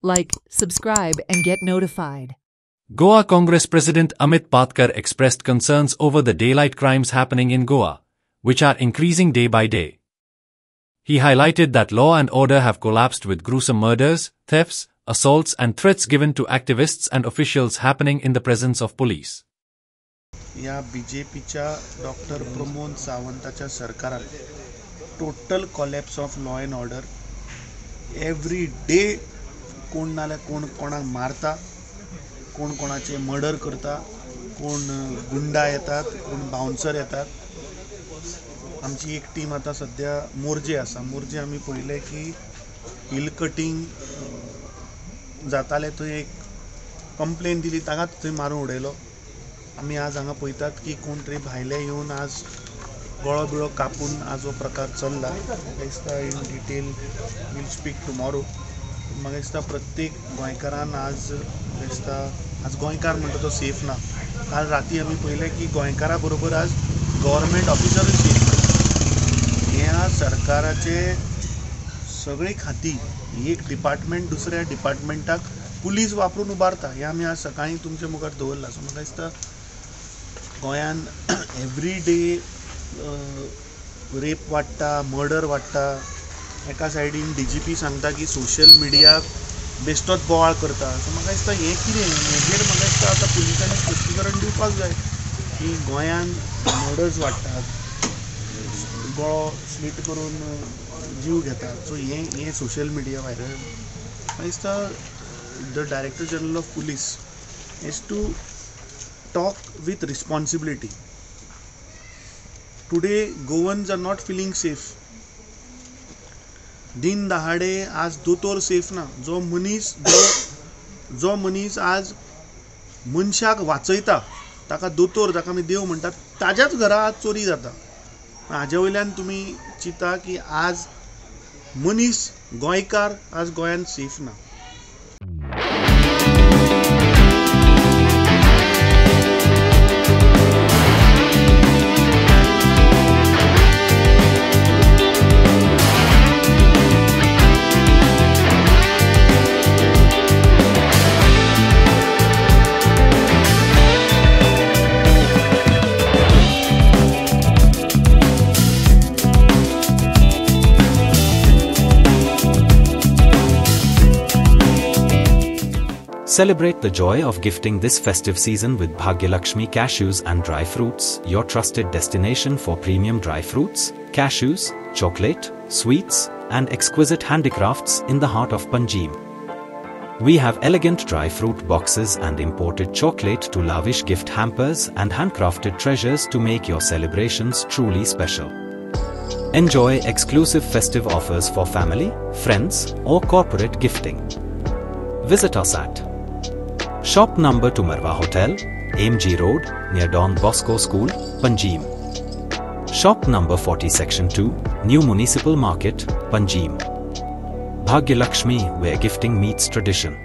like, subscribe and get notified. Goa Congress President Amit Patkar expressed concerns over the daylight crimes happening in Goa, which are increasing day by day. He highlighted that law and order have collapsed with gruesome murders, thefts, assaults and threats given to activists and officials happening in the presence of police. या बीजेपीच्या doctor Pramod सावंताच्या सरकारान total collapse of law and order. Every day कोण नाल्या कोण कोणाक मारता, कोण कोणाचे murder करता, कोण गुंडा येतात, कोण बाउन्सर येतात. आमची एक टीम आता सध्या मोर्जे आसा. मोर्जे आमी पळयलें की हिल कटिंग जाताले, थंय एक कंप्लेन दिली, ताकाच थंय मारून उडयलो. आमी आज हांगा पळयतात की कोण तरी भायले येवन आज गळो बिळो कापून आज हो प्रकार चल्ला. म्हाका दिसता in detail we'll speak tomorrow. म्हाका दिसता प्रत्येक गोंयकारान आज दिसता आज गोंयकार म्हणटा तो सेफ ना. काल राती आमी पळयलें की गोंयकारा बरोबर आज गव्हर्मेंट ऑफिसरूय सेफ ना. ह्या सरकाराचे सगळी खाती, एक डिपार्टमेंट दुसऱ्या डिपार्टमेंटाक पुलीस वापरून उबारता. हे आमी आज सकाळीं तुमच्या मुखार दवरला. सो म्हाका दिसता गोंयान एवरी डे रेप वाडटा, मर्डर वाडटा. एका सायडीन DGP सांगता की सोशल मिडियाक बेश्टोच बोवाळ करता. सो म्हाका दिसता हें कितें, हेजेर म्हाका दिसता आतां पुलिसांनी स्पश्टीकरण दिवपाक जाय की गोंयान मर्डर्स वाडटात, गळो स्लीट करून जीव घेतात. सो हें सोशल मिडिया व्हायरल. म्हाका दिसता the director general of police has to talk with responsibility. Today Goans are not feeling safe. दिन दहाडे आज दोतोर सेफ ना. जो मनीस आज मनशाक वाचयता, ताका दोतोर, ताका आमी देव म्हणटात, ताज्याच घरा आज चोरी जाता. हाजे वयल्यान तुमी चिंता की आज मनीस गोंयकार आज गोंयान सेफ ना. Celebrate the joy of gifting this festive season with Bhagyalakshmi Cashews and Dry Fruits, your trusted destination for premium dry fruits, cashews, chocolate, sweets, and exquisite handicrafts in the heart of Panjim. We have elegant dry fruit boxes and imported chocolate to lavish gift hampers and handcrafted treasures to make your celebrations truly special. Enjoy exclusive festive offers for family, friends, or corporate gifting. Visit us at Shop number to Marwa Hotel, AMG Road, near Don Bosco School, Panjim. Shop number 40 Section 2, New Municipal Market, Panjim. Bhagyalakshmi, where gifting meets tradition.